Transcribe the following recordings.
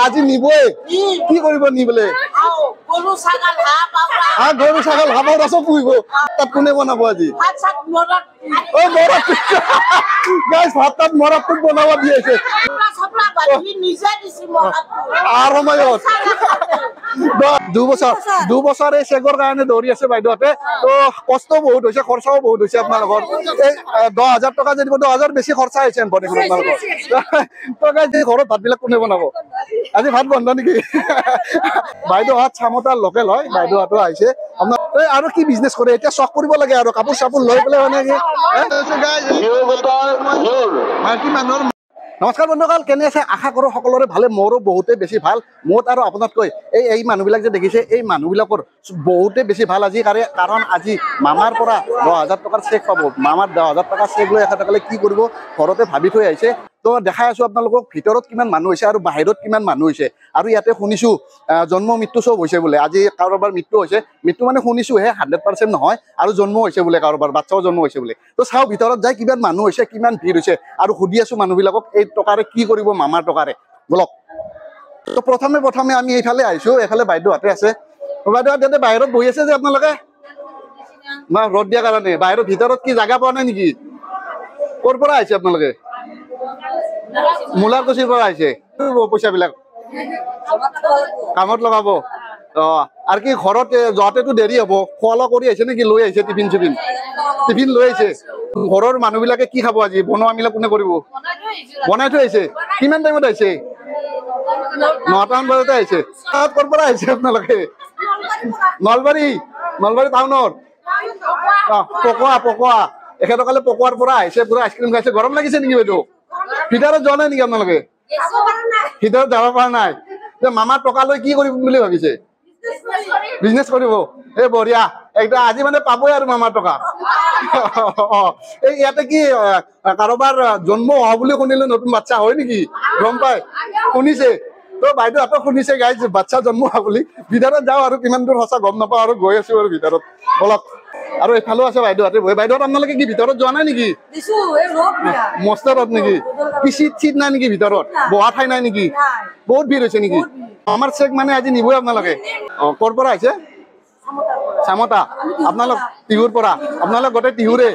আজি নিবই কি কৰিব নিবলে গৰু ছাগল হাঁহ গৰু ছাগল হাঁহ পাউৰা চব পুহিব তাত কোনে বনাব আজি গাইজ ভাত তাত মৰতটোত বনাব দি আছে আৰু সময়ত 2 বছৰ এই চেগৰ কাৰণে দৌৰি আছে বাইদেউহঁতে তো কষ্ট বহুত হৈছে খৰচাও বহুত হৈছে আপোনালোকৰ এই 10,000 টকা যদি 10,000 বেছি খৰচা হৈছে আপোনালোকৰ তো গাইজ এই ঘৰত ভাতবিলাক কোনে বনাব আজি ভাত বন্ধ নেকি বাইদেউহঁত চামতাৰ লোকেল হয় বাইদেউহঁতো আহিছে আপোনাৰ আৰু কি বিজনেছ কৰে এতিয়া চখ কৰিব লাগে আৰু কাপোৰ চাপোৰ লৈ পেলাই মানে কি মানুহৰ নমস্কাৰ বন্ধুসকল কেনে আছে আশা কৰোঁ সকলোৰে ভালে মোৰো বহুতে বেছি ভাল মোৰ আৰু আপোনাতকৈ এই মানুহবিলাক যে দেখিছে এই মানুহবিলাকৰ বহুতে বেছি ভাল আজি কাৰণ আজি মামাৰ পৰা 10,000 টকাৰ চেক পাব মামাৰ 10,000 টকাৰ চেক লৈ এখেতসকলে কি কৰিব ঘৰতে ভাবি থৈ আহিছে তো দেখাই আছো আপোনালোকক ভিতৰত কিমান মানুহ হৈছে আৰু বাহিৰত কিমান মানুহ হৈছে আৰু ইয়াতে শুনিছো জন্ম মৃত্যু চব হৈছে বোলে আজি কাৰোবাৰ মৃত্যু হৈছে মৃত্যু মানে শুনিছোহে 100% নহয় আৰু জন্ম হৈছে বোলে কাৰোবাৰ বাচ্চাও জন্ম হৈছে বোলে তো চাওঁ ভিতৰত যাই কিমান মানুহ হৈছে কিমান ভিৰ হৈছে আৰু সুধি আছো মানুহবিলাকক এই টকাৰে কি কৰিব মামাৰ টকাৰে বলক তো প্ৰথমে আমি এইফালে আহিছো এইফালে বাইদেউহঁতে আছে বাইদেউহঁতে বাহিৰত বহি আছে যে আপোনালোকে ৰ'দ দিয়াৰ কাৰণে বাহিৰৰ ভিতৰত কি জাগা পোৱা নাই নেকি ক'ৰ পৰা আহিছে আপোনালোকে মূলাৰকুছিৰ পৰা আহিছে পইচাবিলাক কামত লগাব আৰু কি ঘৰত যোৱাতেতো দেৰি হ'ব খোৱা লোৱা কৰি আহিছে নেকি লৈ আহিছে টিফিন লৈ আহিছে ঘৰৰ মানুহবিলাকে কি খাব আজি বনোৱা মেলা কোনে কৰিব বনাই থৈ আহিছে কিমান টাইমত আহিছে 9টামান বজাতে আহিছে ক'ৰ পৰা আহিছে আপোনালোকে নলবাৰী টাউনৰ পকোৱা এখেতসকলে পকোৱাৰ পৰা আহিছে পুৰা আইচক্ৰীম খাইছে গৰম লাগিছে নেকি বাইদেউ ভিতৰত যোৱা নাই নেকি আপোনালোকে ভিতৰত যাব পৰা নাই মামাৰ টকা লৈ কি কৰিম বুলি ভাবিছে বিজনেছ কৰিব এই বঢ়িয়া একটা আজি মানে পাবই আৰু মামাৰ টকা এই ইয়াতে কি কাৰোবাৰ জন্ম হোৱা বুলি শুনিলে নতুন বাচ্চা হয় নেকি গম পাই শুনিছে তো বাইদেউহঁতক শুনিছে গাইজ বাচ্চা জন্ম হোৱা বুলি ভিতৰত যাওঁ আৰু কিমান দূৰ সঁচা গম নাপাওঁ আৰু গৈ আছো আৰু ভিতৰত বলক আৰু এইফালেও আছে বাইদেউহঁতে বাইদেউহঁত আপোনালোকে কি ভিতৰত যোৱা নাই নেকি মস্ত ৰ'দ নেকি কি চিট নাই নেকি ভিতৰত বহা ঠাই নাই নেকি বহুত ভিৰ হৈছে নেকি আমাৰ চেক মানে আজি নিবই আপোনালোকে ক'ৰ পৰা আহিছে চামতা আপোনালোক টিহুৰ পৰা আপোনালোক গোটেই টিহুৰে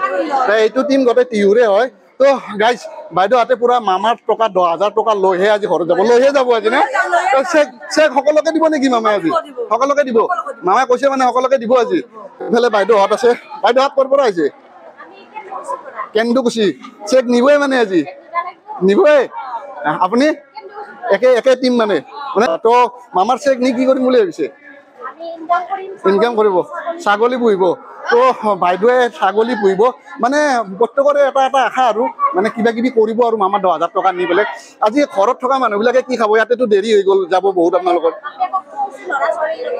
এইটো টিম গোটেই টিহুৰে হয় তো গাইজ বাইদেউহঁতে পুৰা মামাৰ টকা 10,000 টকা লৈহে আজি ঘৰত লৈহে যাব আজি নে চেক সকলোকে দিব নেকি মামাই আজি সকলোকে দিব মামাই কৈছে মানে সকলোকে দিব আজি এইফালে বাইদেউহঁত আছে বাইদেউহঁত ক'ৰ পৰা আহিছে কেন্দুকুছি চেক নিবই মানে আজি নিবই আপুনি একে টিম মানে তো মামাৰ চেক নি কি কৰিম বুলি ভাবিছে ইনকাম কৰিব ছাগলী পুহিব তো বাইদেৱে ছাগলী পুহিব মানে প্ৰত্যেকৰে এটা আশা আৰু মানে কিবা কিবি কৰিব আৰু মামাৰ 10,000 টকা নি পেলাই আজি ঘৰত থকা মানুহবিলাকে কি খাব ইয়াতেতো দেৰি হৈ গ'ল যাব বহুত আপোনালোকৰ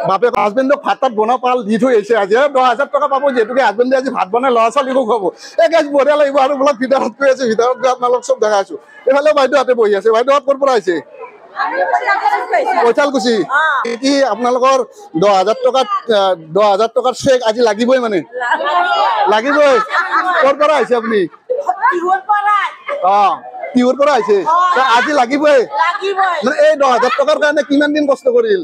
বাপেক হাজবেণ্ডক ভাত তাত বনাব পাল দি থৈ আহিছে আজি 10,000 টকা পাব যিহেতুকে হাজবেণ্ডে আজি ভাত বনাই ল'ৰা ছোৱালীকো খুৱাব গাইজ বঢ়িয়া লাগিব আৰু বোলক ভিতৰত গৈ আছে ভিতৰত গৈ আপোনালোক চব দেখাই আছো এইফালে বাইদেউহঁতে বহি আছে বাইদেউহঁত ক'ৰ পৰা আহিছে কৈঠালকুছি কি আপোনালোকৰ 10,000 টকাৰ চেক আজি লাগিবই মানে লাগিবই ক'ৰ পৰা আহিছে আপুনি টিহুৰ পৰা আহিছে আজি লাগিবই মানে এই 10,000 টকাৰ কাৰণে কিমান দিন কষ্ট কৰিল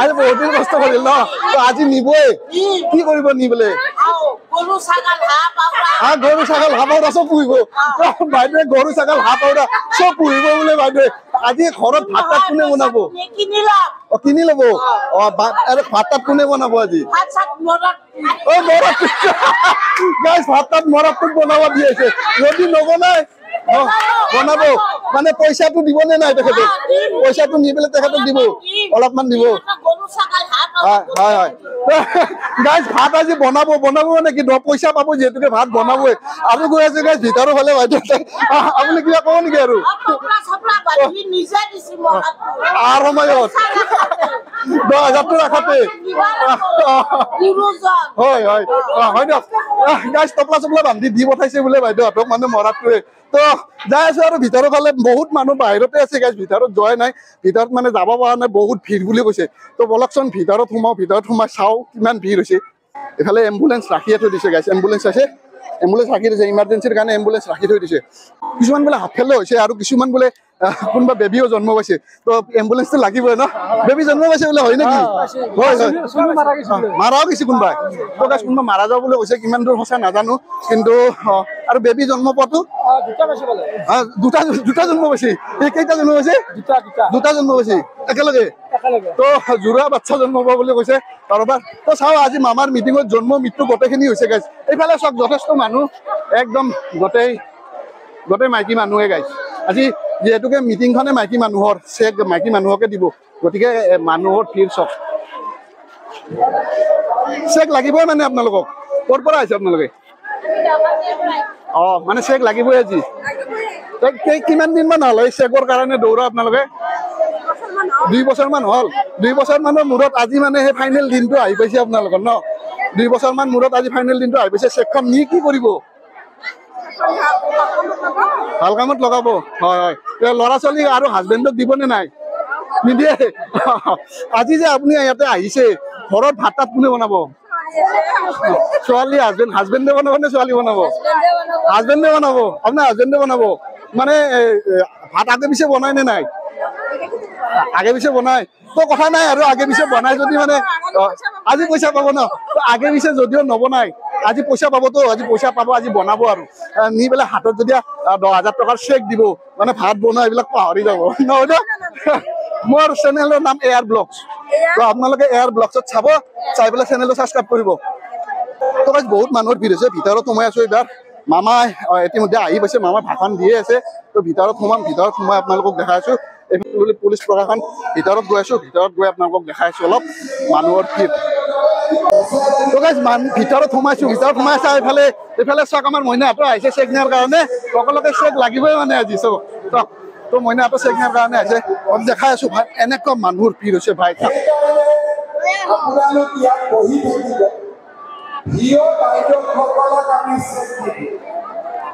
আজি বহুত দিন কষ্ট কৰিল ন আজি নিবই কি কৰিব নিবলে গৰু ছাগল হাঁহ পাউৰা চব পুহিব বাইদেৱে গৰু ছাগল হাঁহ পাউৰা চব পুহিব বোলে বাইদেৱে আজি ঘৰত ভাত তাত কোনে বনাব কিনি ল'ব ভাত তাত কোনে বনাব আজি ভাত তাত মৰতটোত বনাব দি আছে যদি নবনাই বনাব মানে পইচাটো দিব নে নাই তেখেতক পইচাটো নি পেলাই তেখেতক দিব অলপমান দিব হয় গাইজ ভাত আজি বনাব মানে কি পইচা পাব যিহেতুকে ভাত বনাবই আৰু গৈ আছে গাইজ ভিতৰৰ ফালে বাইদেউ আপুনি কিবা কব নেকি আৰু সময়ত 10,000 ৰাখতে হয় দিয়ক গাইজ টপলা চপলা বান্ধি দি পঠাইছে বোলে বাইদেউহঁতক মানে মৰাটোৱে তো যাই আছো আৰু ভিতৰৰ ফালে বহুত মানুহ বাহিৰতে আছে গাইজ ভিতৰত যোৱাই নাই ভিতৰত মানে যাব পৰা নাই বহুত ভিৰ বুলি কৈছে তো বলকচোন ভিতৰত সোমাই চাওঁ কিমান ভিৰ হৈছে এইফালে এম্বুলেঞ্চ ৰাখিয়ে থৈ দিছে গাইজ এম্বুলেঞ্চ আছে এম্বুলেন্স ৰাখি দিছে ইমাৰ্জেঞ্চিৰ কাৰণে এম্বুলেন্স ৰাখি থৈ দিছে কিছুমান বোলে হাফেলো হৈছে আৰু কিছুমান বোলে কোনোবা বেবিও জন্ম পাইছে তো এম্বুলেন্সটো লাগিবই ন বেবি জন্ম পাইছে বোলে হয় নেকি হয় মাৰাও কিছু কোনোবাই তো গাইজ কোনোবা মাৰা যাওঁ বুলি কৈছে কিমান দূৰ সঁচা নাজানো কিন্তু আৰু বেবি জন্ম পোৱাটো দুটা জন্ম পাইছে কেইটা জন্ম পাইছে দুটা জন্ম পাইছে একেলগে তো জোৰা বাচ্চা জন্ম পোৱা বুলি কৈছে কাৰোবাৰ তো চাওঁ আজি মামাৰ মিটিঙত জন্ম মৃত্যু গোটেইখিনি হৈছে গাইজ এইফালে চব যথেষ্ট মানুহ একদম গোটেই মাইকী মানুহে গাইজ আজি যিহেতুকে মিটিংখনে মাইকী মানুহৰ চেক মাইকী মানুহকে দিব গতিকে মানুহৰ ভিৰ চব চেক লাগিবই মানে আপোনালোকক ক'ৰ পৰা আহিছে আপোনালোকে মানে চেক লাগিবই আজি কিমান দিনমান হ'ল এই চেকৰ কাৰণে দৌৰা আপোনালোকে 2 বছৰমান হ'ল 2 বছৰমানৰ মূৰত আজি মানে সেই ফাইনেল দিনটো আহি পাইছে আপোনালোকৰ ন 2 বছৰমান মূৰত আজি ফাইনেল দিনটো আহি পাইছে চেকখন নি কি কৰিব ভাল কামত লগাব হয় ল'ৰা ছোৱালী আৰু হাজবেণ্ডক দিবনে নাই নিদিয়ে আজি যে আপুনি ইয়াতে আহিছে ঘৰত ভাত তাত কোনে বনাব ছোৱালী হাজবেণ্ডে বনাব নে ছোৱালী বনাব হাজবেণ্ডে বনাব আপোনাৰ হাজবেণ্ডে বনাব মানে ভাত আগে পিছে বনাই নে নাই আগে পিছে বনাই তো কথা নাই আৰু আগে পিছে বনাই যদি মানে আজি পইচা পাব ন আগে পিছে যদিও নবনাই আজি পইচা পাবতো আজি পইচা পাব আজি বনাব আৰু নি পেলাই হাতত যদি 10,000 টকাৰ চেক দিব মানে ভাত বনোৱা এইবিলাক পাহৰি যাব নহয় ন মোৰ চেনেলৰ নাম এয়াৰ ব্লগছ তো আপোনালোকে এয়াৰ ব্লগছত চাব চাই পেলাই চেনেলটো ছাবস্ক্ৰাইব কৰিব তো গাইজ বহুত মানুহৰ ভিৰ হৈছে ভিতৰত সোমাই আছো এইবাৰ মামাই ইতিমধ্যে আহি পাইছে মামাই ভাষণ দিয়ে আছে তো ভিতৰত সোমাই আপোনালোকক দেখাই আছো পুলিচ প্ৰশাসন ভিতৰত গৈ আছো ভিতৰত গৈ আপোনালোকক দেখাই আছো অলপ মানুহৰ ভিৰ তো গাইজ ভিতৰত সোমাইছো এইফালে চাওক আমাৰ মইনাহঁতো আহিছে চেক নিয়াৰ কাৰণে সকলোকে চেক লাগিবই মানে আজি চব তো মইনাহঁতো চেক নিয়াৰ কাৰণে আহিছে দেখাই আছো ভাই এনেকুৱা মানুহৰ ভিৰ হৈছে ভাই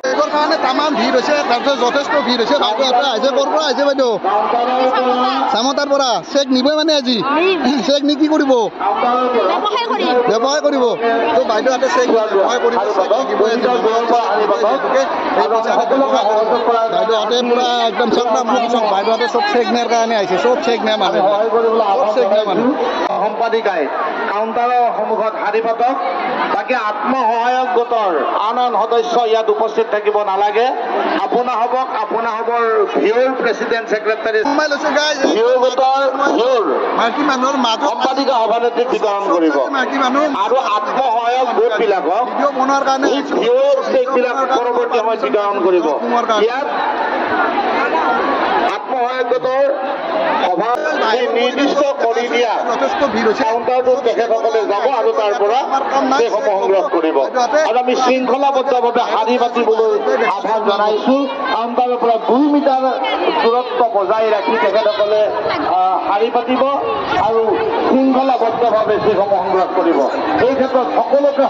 এইবোৰ কাৰণে তামাম ভিৰ হৈছে তাৰপিছত যথেষ্ট ভিৰ হৈছে বাইদেউহঁতে আহিছে ক'ৰ পৰা আহিছে বাইদেউ চামতাৰ পৰা চেক নিবই মানে আজি চেক নি কি কৰিব ব্যৱসায় কৰিব তো বাইদেউহঁতে চেক ব্যৱসায় কৰিব বাইদেউহঁতে পুৰা একদম চব বাইদেউহঁতে চব চেক নিয়াৰ কাৰণে আহিছে চব চেক নিয়া মানুহ সম্পাদিকাই কাউণ্টাৰৰ সন্মুখত শাৰী পাতক বাকী আত্মসহায়ক গোটৰ আন সদস্য ইয়াত উপস্থিত থাকিব নালাগে আপোনা হবৰ ভিউৰ প্ৰেচিডেণ্ট ছেক্ৰেটাৰী ভিউ গোটৰ সম্পাদিকা সভানেত্ৰীক বিতৰণ কৰিব আৰু আত্মসহায়ক গোটবিলাকক এই ভিউৰ চেকবিলাক পৰৱৰ্তী সময়ত বিতৰণ কৰিব ইয়াত আত্মসহায়ক গোটৰ সভা নিৰ্দিষ্ট কৰি দিয়া কাউণ্টাৰটোত তেখেতসকলে যাব আৰু তাৰ পৰা সেইসমূহ সংগ্ৰহ কৰিব আৰু আমি শৃংখলাবদ্ধভাৱে শাৰী পাতিবলৈ আহ্বান জনাইছো কাউণ্টাৰৰ পৰা 2 মিটাৰ দূৰত্ব বজাই ৰাখি তেখেতসকলে শাৰী পাতিব আৰু শৃংখলাবদ্ধভাৱে সেইসমূহ সংগ্ৰহ কৰিব এই ক্ষেত্ৰত সকলোকে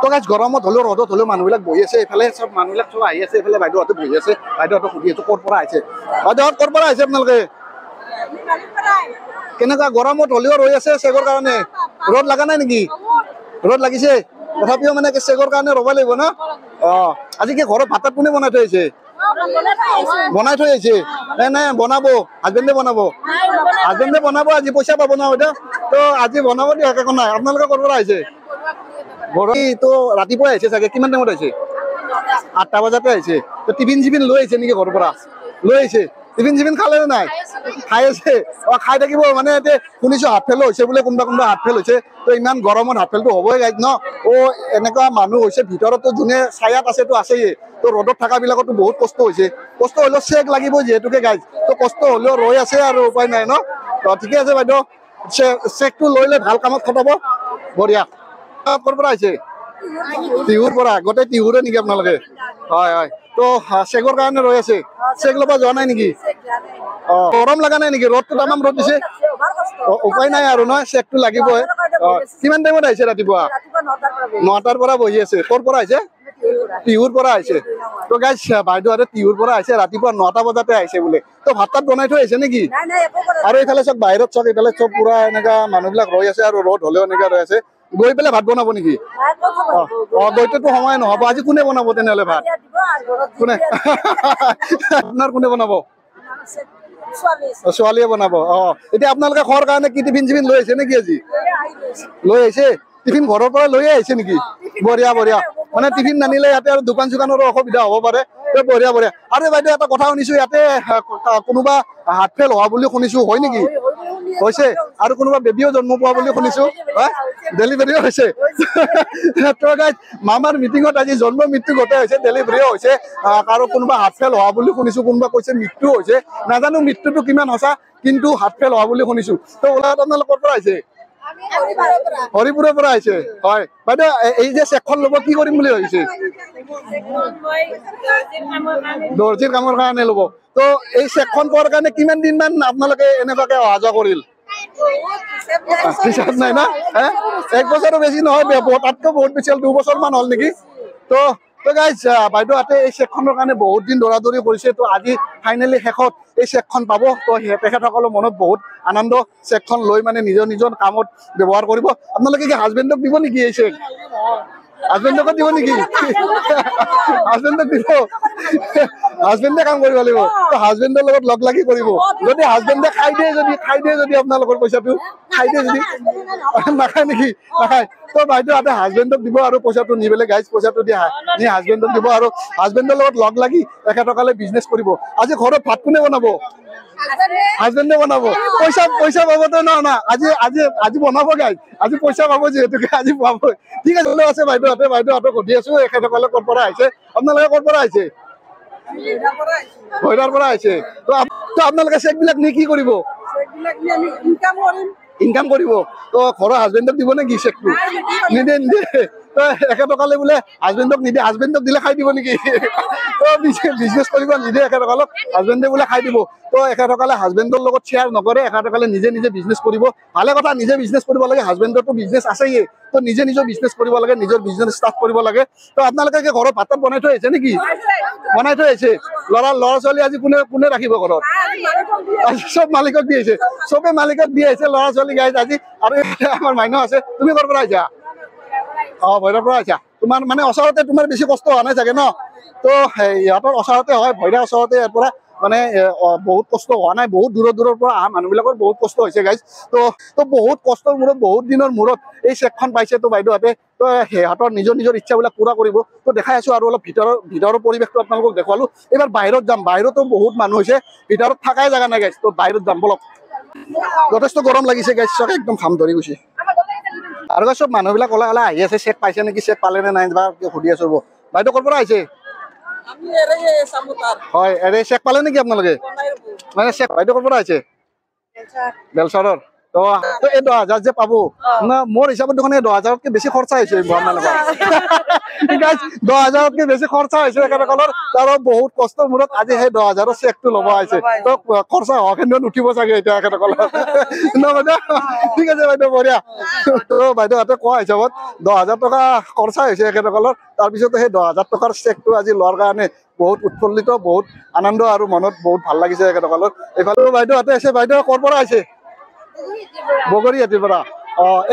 তো গাইজ গৰমত হ'লেও ৰ'দত হ'লেও মানুহবিলাক বহি আছে এইফালে চব মানুহবিলাক চব আহি আছে এইফালে বাইদেউহঁতে বহি আছে বাইদেউহঁতক সুধি আছো ক'ৰ পৰা আহিছে বাইদেউহঁত ক'ৰ পৰা আহিছে আপোনালোকে কেনেকুৱা গৰমত হ'লেও ৰৈ আছে চেকৰ কাৰণে ৰ'দ লগা নাই নেকি ৰ'দ লাগিছে তথাপিও মানে চেকৰ কাৰণে ৰ'ব লাগিব ন আজি কি ঘৰত ভাত কোনে বনাই থৈ আহিছে নাই বনাব হাজবেণ্ডে বনাব আজি পইচা পাব ন বাইদেউ তো আজি বনাব দিয়ক একো নাই আপোনালোকে ক'ৰ পৰা আহিছে তো ৰাতিপুৱাই আহিছে চাগে কিমান টাইমত আহিছে 8টা বজাতে আহিছে তো টিফিন চিফিন লৈ আহিছে নেকি ঘৰৰ পৰা লৈ আহিছে টিফিন চিফিন খালে নাই খাই আছে খাই থাকিব মানে এতিয়া শুনিছো হাত ফেলো হৈছে বোলে কোনোবা হাত ফেল হৈছে তো ইমান গৰমত হাত ফেলটো হ'বই গাইজ ন এনেকুৱা মানুহ হৈছে ভিতৰতো যোনে ছায়াত আছেতো আছেই তো ৰ'দত থকাবিলাকতো বহুত কষ্ট হৈছে কষ্ট হ'লেও চেক লাগিব যিহেতুকে গাইজ তো কষ্ট হ'লেও ৰৈ আছে আৰু উপায় নাই ন তো ঠিকে আছে বাইদেউ চেকটো লৈ লৈ ভাল কামত খটাব বঢ়িয়া ক'ৰ পৰা আহিছে টিহুৰ পৰা গোটেই টিহুৰে নেকি আপোনালোকে হয় তো চেকৰ কাৰণে ৰৈ আছে চেক ল'ব যোৱা নাই নেকি গৰম লগা নাই নেকি ৰ'দটো তামাম ৰ'দ দিছে উপায় নাই আৰু নহয় চেকটো লাগিবই কিমান টাইমত আহিছে ৰাতিপুৱা 9টাৰ পৰা বহি আছে ক'ৰ পৰা আহিছে টিহুৰ পৰা আহিছে তো গাইজ বাইদেউহঁতে টিহুৰ পৰা আহিছে ৰাতিপুৱা 9টা বজাতে আহিছে বোলে তো ভাত তাত বনাই থৈ আহিছে নেকি আৰু এইফালে চব বাহিৰত চব এইফালে চব পুৰা এনেকুৱা মানুহবিলাক ৰৈ আছে আৰু ৰ'দ হ'লেও এনেকুৱা ৰৈ আছে গৈ পেলাই ভাত বনাব নেকি গৈতেতো সময় নহ'ব আজি কোনে বনাব তেনেহ'লে ভাত কোনে আপোনাৰ কোনে বনাব ছোৱালীয়ে বনাব এতিয়া আপোনালোকে খোৱাৰ কাৰণে কি টিফিন চিফিন লৈ আহিছে নেকি আজি লৈ আহিছে টিফিন ঘৰৰ পৰা লৈ আহিছে নেকি বঢ়িয়া বঢ়িয়া মানে টিফিন নানিলে ইয়াতে আৰু দোকান চোকানৰো অসুবিধা হ'ব পাৰে বঢ়িয়া বঢ়িয়া আৰু বাইদেউ এটা কথা শুনিছো ইয়াতে কোনোবা হাত ফেল হোৱা বুলি শুনিছো হয় নেকি হৈছে আৰু কোনোবা বেবীও জন্ম পোৱা বুলি শুনিছো ডেলিভাৰীও হৈছে মামাৰ মিটিঙত আজি জন্ম মৃত্যু গোটেই হৈছে ডেলিভাৰীও হৈছে আৰু কোনোবা হাত ফেল হোৱা বুলি শুনিছো কোনোবা কৈছে মৃত্যু হৈছে নাজানো মৃত্যুটো কিমান সঁচা কিন্তু হাত ফেল হোৱা বুলি শুনিছো তো ওলাই আপোনালোকৰ পৰা আহিছে হৰিপুৰৰ পৰা আহিছে হয় বাইদেউ এই যে চেকখন ল'ব কি কৰিম বুলি ভাবিছে দৰ্জিৰ কামৰ কাৰণে ল'ব তো এই চেকখন পোৱাৰ কাৰণে কিমান দিন মান আপোনালোকে এনেকুৱাকে অহা যোৱা কৰিল হিচাপ নাই না 1 বছৰো বেছি নহয় তাতকৈ বহুত বেছি হ'ল 2 বছৰমান হ'ল নেকি তো গাইজ বাইদেউহঁতে এই চেকখনৰ কাৰণে বহুত দিন দৌৰা-দৌৰি কৰিছে তো আজি ফাইনেলি শেষত এই চেকখন পাব তো তেখেতসকলৰ মনত বহুত আনন্দ চেকখন লৈ মানে নিজৰ নিজৰ কামত ব্যৱহাৰ কৰিব আপোনালোকে কি হাজবেণ্ডক দিব নেকি এই চেক হাজবেণ্ডকো দিব নেকি হাজবেণ্ডক দিব হাজবেণ্ডে কাম কৰিব লাগিব তো হাজবেণ্ডৰ লগত লগ লাগি কৰিব যদি হাজবেণ্ডে খাই দিয়ে যদি আপোনালোকৰ পইচাটো খাই দিয়ে যদি নাখায় নেকি নাখায় তো বাইদেউহঁতে হাজবেণ্ডক দিব আৰু পইচাটো নি পেলাই গাইজ পইচাটো নি হাজবেণ্ডক দিব আৰু হাজবেণ্ডৰ লগত লগ লাগি একেটকালে বিজনেছ কৰিব আজি ঘৰত ভাত কোনে বনাব হাজবেণ্ডে বনাব পইচা পাবতো না আজি বনাব গাইজ আজি পইচা পাব যিহেতুকে আজি পাব ঠিক আছে ভালো আছে বাইদেউহঁতক সুধি আছো একেটকালে ক'ৰ পৰা আহিছে আপোনালোকে ক'ৰ পৰা আহিছে ভৈৰাৰ পৰা আহিছে তো আপোনালোকে চেকবিলাক নি কি কৰিব ইনকাম কৰিব তো ঘৰৰ হাজবেণ্ডক দিব নেকি চেকটো নিদিয়ে তো একেটকালে বোলে হাজবেণ্ডক নিদিয়ে হাজবেণ্ডক দিলে খাই দিব নেকি তো বিজনেছ কৰিব নিদিয়ে একেটকালক হাজবেণ্ডে বোলে খাই দিব তো একেটকালে হাজবেণ্ডৰ লগত শ্বেয়াৰ নকৰে একেটকালে নিজে বিজনেছ কৰিব ভালে কথা নিজে বিজনেছ কৰিব লাগে হাজবেণ্ডৰতো বিজনেছ আছেই তো নিজে বিজনেছ কৰিব লাগে নিজৰ বিজনেছ ষ্টাৰ্ট কৰিব লাগে তো আপোনালোকে ঘৰত ভাত বনাই থৈ আহিছে নেকি বনাই থৈ আহিছে ল'ৰা ছোৱালী আজি কোনে ৰাখিব ঘৰত চব মালিকক দি আহিছে চবে মালিকক দি আহিছে ল'ৰা ছোৱালী গাইজ আজি আৰু আমাৰ মাইনা আছে তুমি ক'ৰ পৰা আহিছা ভৈৰাৰ পৰা আহিছা তোমাৰ মানে ওচৰতে তোমাৰ বেছি কষ্ট হোৱা নাই চাগে ন তো ইহঁতৰ ওচৰতে হয় ভৈৰাৰ ওচৰতে ইয়াৰ পৰা মানে বহুত কষ্ট হোৱা নাই বহুত দূৰৰ পৰা অহা মানুহবিলাকৰ বহুত কষ্ট হৈছে গাইজ তো বহুত কষ্টৰ মূৰত বহুত দিনৰ মূৰত এই চেকখন পাইছে তো বাইদেউহঁতে তো সিহঁতৰ নিজৰ ইচ্ছাবিলাক পূৰা কৰিব তো দেখাই আছো আৰু অলপ ভিতৰৰ পৰিৱেশটো আপোনালোকক দেখুৱালো এইবাৰ বাহিৰত যাম বাহিৰতো বহুত মানুহ হৈছে ভিতৰত থকাই জেগা নাই গাইজ তো বাহিৰত যাম বলক যথেষ্ট গৰম লাগিছে গাইজ চকে একদম ঘাম ধৰি গৈছে আৰু চব মানুহবিলাক ওলাই আহি আছে চেক পাইছে নেকি চেক পালে নে নাই বা সুধি আছো বাইদেউ ক'ৰ পৰা আহিছে হয় এৰে চেক পালে নেকি আপোনালোকে মানে চেক বাইদেউ ক'ৰ পৰা আহিছে বেলচৰৰ তো এই 10,000 যে পাব না মোৰ হিচাপত দেখোন 10,000তকৈ বেছি খৰচা হৈছে আপোনালোকৰ 10,000তকৈ বেছি খৰচা হৈছে একেটকালৰ আৰু বহুত কষ্টৰ মূৰত আজি সেই 10,000ৰ চেকটো ল'ব আহিছে তো খৰচা হোৱাখিনি উঠিব চাগে এতিয়া একেটকালৰ ন বাইদেউ ঠিক আছে বাইদেউ বঢ়িয়া তো বাইদেউহঁতে কোৱা হিচাপত 10,000 টকা খৰচা হৈছে একেটকালৰ তাৰপিছতে সেই 10,000 টকাৰ চেকটো আজি লোৱাৰ কাৰণে বহুত উৎফুল্লিত বহুত আনন্দ আৰু মনত বহুত ভাল লাগিছে একেটকালৰ এইফালে বাইদেউহঁতে আছে বাইদেউ ক'ৰ পৰা আহিছে বগৰীহাটীৰ পৰা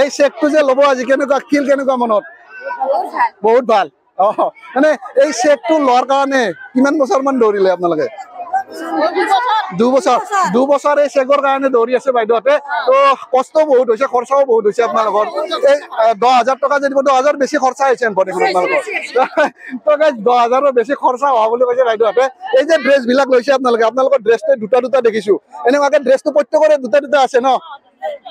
এই চেকটো যে ল'ব আজি কেনেকুৱা মনত বহুত ভাল মানে এই চেকটো লোৱাৰ কাৰণে কিমান বছৰমান দৌৰিলে আপোনালোকে 2 বছৰ এই চেকৰ কাৰণে দৌৰি আছে বাইদেউহঁতে তো কষ্ট বহুত হৈছে খৰচাও বহুত হৈছে আপোনালোকৰ এই 10,000 টকা যদি 10,000 বেছি খৰচা হৈছে আপোনালোকৰ তো 10,000ৰ বেছি খৰচা হোৱা বুলি কৈছে বাইদেউহঁতে এই যে ড্ৰেছবিলাক লৈছে আপোনালোকৰ ড্ৰেছটো দুটা দেখিছো এনেকুৱাকে ড্ৰেছটো প্ৰত্যেকৰে দুটা আছে ন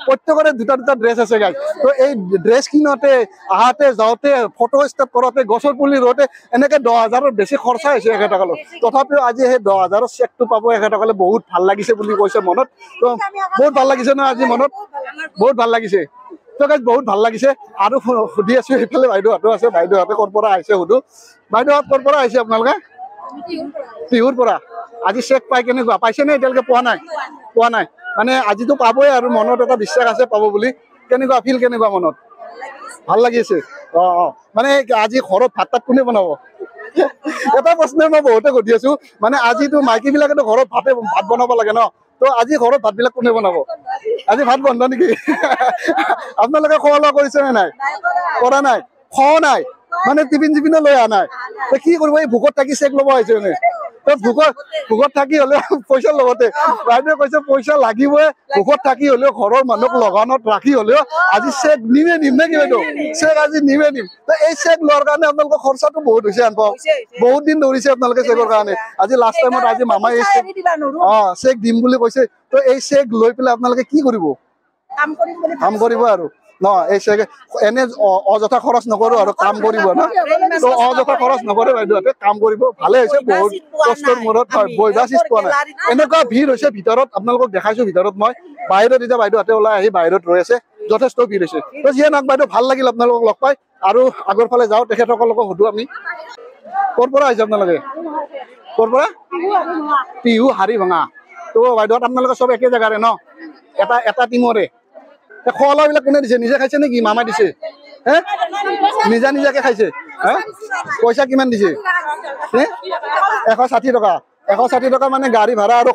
প্ৰত্যেকৰে দুটা ড্ৰেছ আছে গাইজ তো এই ড্ৰেছ কিনোতে আহাতে যাওঁতে ফটো ষ্টেপ কৰোঁতে গছৰ পুলি ৰোওঁতে এনেকে 10,000ৰ বেছি খৰচা হৈছে একেটকালৈ তথাপিও আজি সেই 10,000ৰ চেকটো পাব একেটকালে বহুত ভাল লাগিছে বুলি কৈছে মনত তো বহুত ভাল লাগিছে ন আজি মনত বহুত ভাল লাগিছে তো গাইজ বহুত ভাল লাগিছে আৰু সুধি আছো সেইফালে বাইদেউহঁতো আছে বাইদেউহঁতে ক'ৰ পৰা আহিছে সুধো বাইদেউহঁত ক'ৰ পৰা আহিছে আপোনালোকে টিহুৰ পৰা আজি চেক পাই কেনেকুৱা পাইছে নে এতিয়ালৈকে পোৱা নাই মানে আজিতো পাবই আৰু মনত এটা বিশ্বাস আছে পাব বুলি কেনেকুৱা ফিল কেনেকুৱা মনত ভাল লাগিছে মানে আজি ঘৰত ভাত কোনে বনাব এটা প্ৰশ্ন মই বহুতে সুধি আছো মানে আজিতো মাইকীবিলাকেতো ঘৰত ভাত বনাব লাগে ন তো আজি ঘৰত ভাতবিলাক কোনে বনাব আজি ভাত বন্ধ নেকি আপোনালোকে খোৱা লোৱা কৰিছে নে নাই কৰা নাই খোৱা নাই মানে টিফিন চিফিনো লৈ অহা নাই কি কৰিব এই ভোকত থাকি চেক ল'ব আহিছে মানে তো ভোকত থাকি হ'লেও পইচা লগতে বাইদেৱে কৈছে পইচা লাগিবই ভোকত থাকি হ'লেও ঘৰৰ মানুহক লগানত ৰাখি হ'লেও আজি চেক নিমে নিম নে কি বাইদেউ চেক আজি নিমে নিম তো এই চেক লোৱাৰ কাৰণে আপোনালোকৰ খৰচাটো বহুত হৈছে আনপাও বহুত দিন ধৰিছে আপোনালোকে চেকৰ কাৰণে আজি লাষ্ট টাইমত আজি মামাই এই চেক দিম বুলি কৈছে তো এই চেক লৈ পেলাই আপোনালোকে কি কৰিব কাম কৰিব আৰু ন এই চেক এনে অযথা খৰচ নকৰো আৰু কাম কৰিব ন তো অযথা খৰচ নকৰে বাইদেউহঁতে কাম কৰিব ভালে হৈছে বহুত কষ্টৰ মূৰত বহিবা চিজ পোৱা নাই এনেকুৱা ভিৰ হৈছে ভিতৰত আপোনালোকক দেখাইছো ভিতৰত মই বাহিৰত এতিয়া বাইদেউহঁতে ওলাই আহি বাহিৰত ৰৈ আছে যথেষ্ট ভিৰ হৈছে তো যিয়ে নহওক বাইদেউ ভাল লাগিল আপোনালোকক লগ পাই আৰু আগৰ ফালে যাওঁ তেখেতসকলকো সুধো আমি ক'ৰ পৰা আহিছে আপোনালোকে ক'ৰ পৰা টিহু হাৰি ভঙা তো বাইদেউহঁত আপোনালোকে চব একে জেগাৰে ন এটা টিমৰে খোৱা লোৱাবিলাক কোনে দিছে নিজে খাইছে নেকি মামাই দিছে হে নিজাকে খাইছে হে পইচা কিমান দিছে 160 টকা 160 টকা মানে গাড়ী ভাড়া আৰু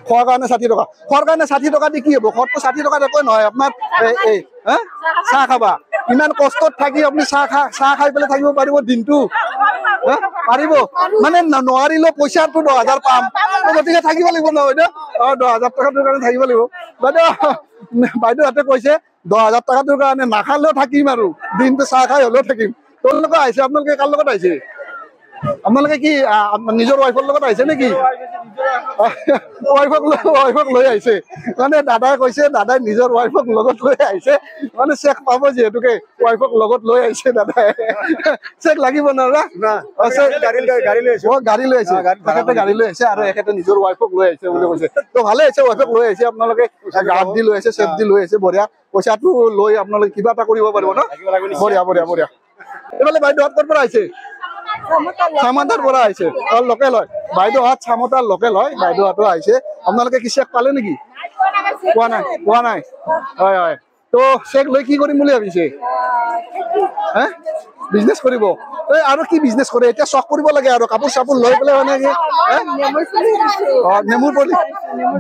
খোৱাৰ কাৰণে 60 টকা খোৱাৰ কাৰণে 60 টকা দি কি হ'ব খোৱাটো 60 টকাত একোৱে নহয় আপোনাৰ এই চাহ খাবা ইমান কষ্টত থাকি আপুনি চাহ খাই পেলাই থাকিব পাৰিব দিনটো পাৰিব মানে নোৱাৰিলেও পইচাটো 10,000 পাম গতিকে থাকিব লাগিব নহয় বাইদেউ 10,000 টকাটোৰ কাৰণে থাকিব লাগিব বাইদেউহঁতে কৈছে 10,000 টকাটোৰ কাৰণে নাখালেও থাকিম আৰু দিনটো চাহ খাই হ'লেও থাকিম তেওঁলোকে আহিছে আপোনালোকে কাৰ লগত আহিছে আপোনালোকে কি নিজৰ ৱাইফৰ লগত আহিছে নেকি ৱাইফক লৈ আহিছে মানে দাদাই কৈছে দাদাই নিজৰ ৱাইফক লগত লৈ আহিছে মানে চেক পাব যিহেতুকে ৱাইফক লগত লৈ আহিছে দাদাই চেক লাগিব না গাড়ী লৈ আহিছে তেখেতে গাড়ী লৈ আহিছে আৰু এখেতে নিজৰ ৱাইফক লৈ আহিছে বুলি কৈছে তো ভালে হৈছে ৱাইফক লৈ আহিছে আপোনালোকে গাৰ্ড দি লৈ আহিছে চেফ দি লৈ আহিছে বঢ়িয়া পইচাটো লৈ আপোনালোকে কিবা এটা কৰিব পাৰিব ন বঢ়িয়া এইফালে বাইদেউহঁত ক'ৰ পৰা আহিছে চামতাৰ পৰা আহিছে লোকেল হয় বাইদেউহঁত চামতাৰ লোকেল হয় বাইদেউহঁতো আহিছে আপোনালোকে কি চেক পালে নেকি পোৱা নাই হয় তো চেক লৈ কি কৰিম বুলি ভাবিছে হে বিজনেছ কৰিব আৰু কি বিজনেছ কৰে এতিয়া চখ কৰিব লাগে আৰু কাপোৰ চাপোৰ লৈ পেলাই মানে নেমুৰ পুলি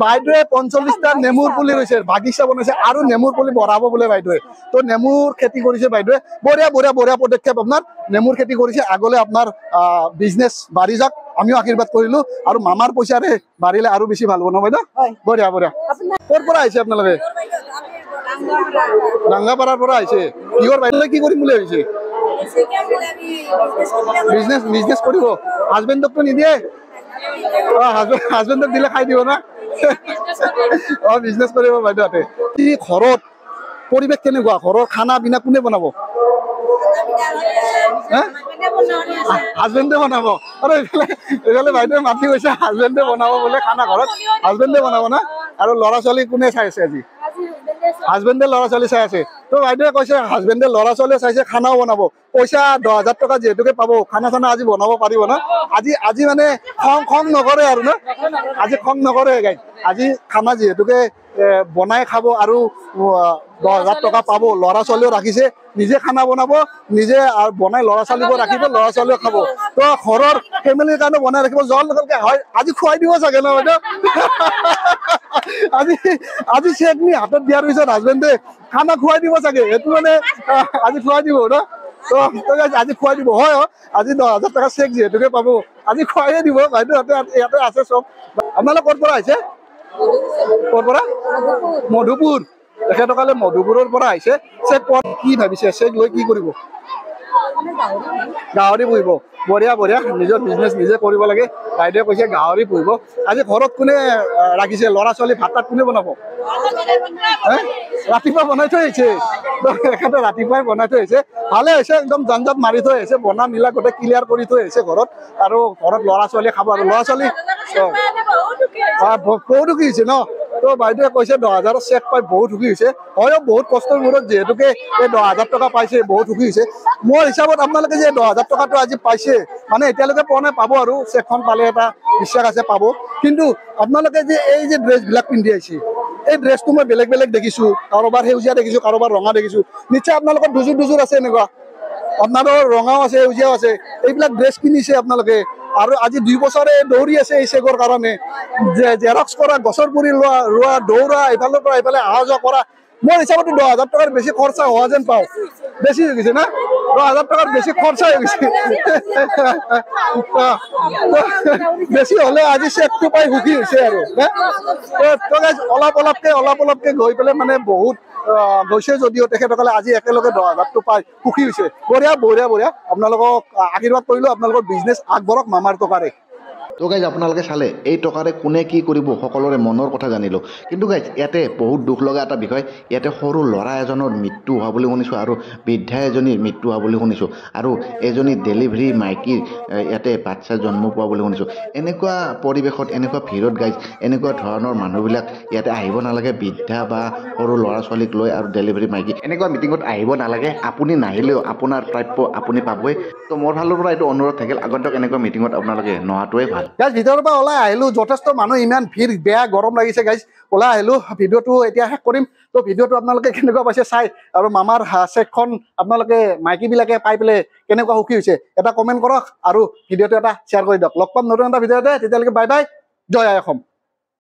বাইদেৱে 45টা নেমুৰ পুলি লৈছে বাগিচা বনাইছে আৰু নেমুৰ পুলি বঢ়াব বোলে বাইদেৱে তো নেমুৰ খেতি কৰিছে বাইদেৱে বঢ়িয়া পদক্ষেপ আপোনাৰ নেমুৰ খেতি কৰিছে আগলৈ আপোনাৰ বিজনেছ বাঢ়ি যাওক আমিও আশীৰ্বাদ কৰিলো আৰু মামাৰ পইচাৰে বাঢ়িলে আৰু বেছি ভাল হ'ব ন বাইদেউ বঢ়িয়া ক'ৰ পৰা আহিছে আপোনালোকে ডাঙ্গাপাৰাৰ পৰা আহিছে কিহৰ বাইদেউ কি কৰিম বুলি ভাবিছে বিজনেছ কৰিব হাজবেণ্ডকতো নিদিয়ে হাজবেণ্ডক দিলে খাই দিব না বিজনেছ কৰিব বাইদেউহঁতে ঘৰত পৰিৱেশ কেনেকুৱা ঘৰৰ খানা পিনা কোনে বনাব হাজবেণ্ডে বনাব আৰু এইফালে বাইদেৱে মাতি গৈছে হাজবেণ্ডে বনাব বোলে খানা ঘৰত হাজবেণ্ডে বনাব না আৰু ল'ৰা ছোৱালী কোনে চাই আছে আজি হাজবেণ্ডে ল'ৰা ছোৱালী চাই আছে তো বাইদেৱে কৈছে হাজবেণ্ডে ল'ৰা ছোৱালীয়ে চাইছে খানাও বনাব পইচা 10,000 টকা যিহেতুকে পাব খানা চানা আজি বনাব পাৰিব না আজি মানে খং নকৰে আৰু না আজি খং নকৰে আজি খানা যিহেতুকে বনাই খাব আৰু 10,000 টকা পাব ল'ৰা ছোৱালীও ৰাখিছে নিজে খানা বনাব নিজে বনাই ল'ৰা ছোৱালীকো ৰাখিব ল'ৰা ছোৱালীও খাব তো ঘৰৰ ফেমিলিৰ কাৰণে বনাই ৰাখিব জলকে হয় আজি খুৱাই দিব চাগে ন বাইদেউ আজি চেকনি হাতত দিয়াৰ পিছত হাজবেণ্ডে খানা খুৱাই দিব চাগে সেইটো মানে আজি খুৱাই দিব ন তো আজি খুৱাই দিব হয় আজি 10,000 টকা চেক যিহেতুকে পাব আজি খুৱাইয়ে দিব বাইদেউহঁতে ইয়াতে আছে চব আপোনালোক ক'ৰ পৰা আহিছে ক'ৰ পৰা মধুপুৰ তেখেতসকলে মধুপুৰৰ পৰা আহিছে চেক পোৱাত কি ভাবিছে চেক লৈ কি কৰিব গাহৰি পুহিব বঢ়িয়া নিজৰ বিজনেছ নিজে কৰিব লাগে বাইদেৱে কৈছে গাহৰি পুহিব আজি ঘৰত কোনে ৰাখিছে ল'ৰা ছোৱালী ভাত তাত কোনে বনাব ৰাতিপুৱা বনাই থৈ আহিছে এখেতে ৰাতিপুৱাই বনাই থৈ আহিছে ভালে হৈছে একদম জঞ্জট মাৰি থৈ আহিছে বনা মিলা গোটেই ক্লিয়াৰ কৰি থৈ আহিছে ঘৰত আৰু ঘৰত ল'ৰা ছোৱালীয়ে খাব আৰু ল'ৰা ছোৱালী বহুত সুখী হৈছে ন তো বাইদেৱে কৈছে 10,000 চেক পাই বহুত সুখী হৈছে হয় বহুত কষ্টৰ মূৰত যিহেতুকে এই 10,000 টকা পাইছে বহুত সুখী হৈছে মোৰ হিচাপত আপোনালোকে যে 10,000 টকাটো আজি পাইছে মানে এতিয়ালৈকে পোৱা নাই পাব আৰু চেকখন পালে এটা বিশ্বাস আছে পাব কিন্তু আপোনালোকে যে এই যে ড্ৰেছবিলাক পিন্ধি আহিছে এই ড্ৰেছটো মই বেলেগ দেখিছোঁ কাৰোবাৰ সেউজীয়া দেখিছোঁ কাৰোবাৰ ৰঙা দেখিছোঁ নিশ্চয় আপোনালোকৰ দুযোৰ আছে এনেকুৱা আপোনাৰো ৰঙাও আছে সেউজীয়াও আছে এইবিলাক ড্ৰেছ কিনিছে আপোনালোকে আৰু আজি 2 বছৰে দৌৰি আছে এই চেগৰ কাৰণে জেৰক্স কৰা গছৰ পুৰি ৰোৱা দৌৰা ইফালৰ পৰা ইফালে অহা যোৱা কৰা মোৰ হিচাপত 10,000 টকাৰ বেছি খৰচা হোৱা যেন পাওঁ বেছি হৈ গৈছে না 10,000 টকাৰ বেছি খৰচা হৈ গৈছে বেছি হলে আজি চেকটো পাই সুখী হৈছে আৰু অলপ অলপকে গৈ পেলাই মানে বহুত গৈছে যদিও তেখেতসকলে আজি একেলগে 10,000টো পাই সুখী হৈছে বঢ়িয়া আপোনালোকক আশীৰ্বাদ কৰিলো আপোনালোকৰ বিজনেছ আগবঢ়ক মামাৰ টকাৰে তো গাইজ আপোনালোকে চালে এই টকাৰে কোনে কি কৰিব সকলোৰে মনৰ কথা জানিলোঁ কিন্তু গাইজ ইয়াতে বহুত দুখ লগা এটা বিষয় ইয়াতে সৰু ল'ৰা এজনৰ মৃত্যু হোৱা বুলি শুনিছোঁ আৰু বৃদ্ধা এজনীৰ মৃত্যু হোৱা বুলি শুনিছোঁ আৰু এজনী ডেলিভাৰী মাইকীৰ ইয়াতে বাচ্চা জন্ম পোৱা বুলি শুনিছোঁ এনেকুৱা পৰিৱেশত এনেকুৱা ভিৰত গাইজ এনেকুৱা ধৰণৰ মানুহবিলাক ইয়াতে আহিব নালাগে বৃদ্ধা বা সৰু ল'ৰা ছোৱালীক লৈ আৰু ডেলিভাৰী মাইকী এনেকুৱা মিটিঙত আহিব নালাগে আপুনি নাহিলেও আপোনাৰ প্ৰাপ্য আপুনি পাবই তো মোৰ ফালৰ পৰা এইটো অনুৰোধ থাকিল আগন্তুক এনেকুৱা মিটিঙত আপোনালোকে নহাটোৱে ভাল গাইজ ভিতৰৰ পৰা ওলাই আহিলো যথেষ্ট মানুহ ইমান ভিৰ বেয়া গৰম লাগিছে গাইজ ওলাই আহিলো ভিডিঅ'টো এতিয়া শেষ কৰিম তো ভিডিঅ'টো আপোনালোকে কেনেকুৱা পাইছে চাই আৰু মামাৰ চেকখন আপোনালোকে মাইকীবিলাকে পাই পেলাই কেনেকুৱা সুখী হৈছে এটা কমেণ্ট কৰক আৰু ভিডিঅ'টো এটা শ্বেয়াৰ কৰি দিয়ক লগ পাম নতুন এটা ভিডিঅ'তে তেতিয়ালৈকে বাই বাই জয় আই অসম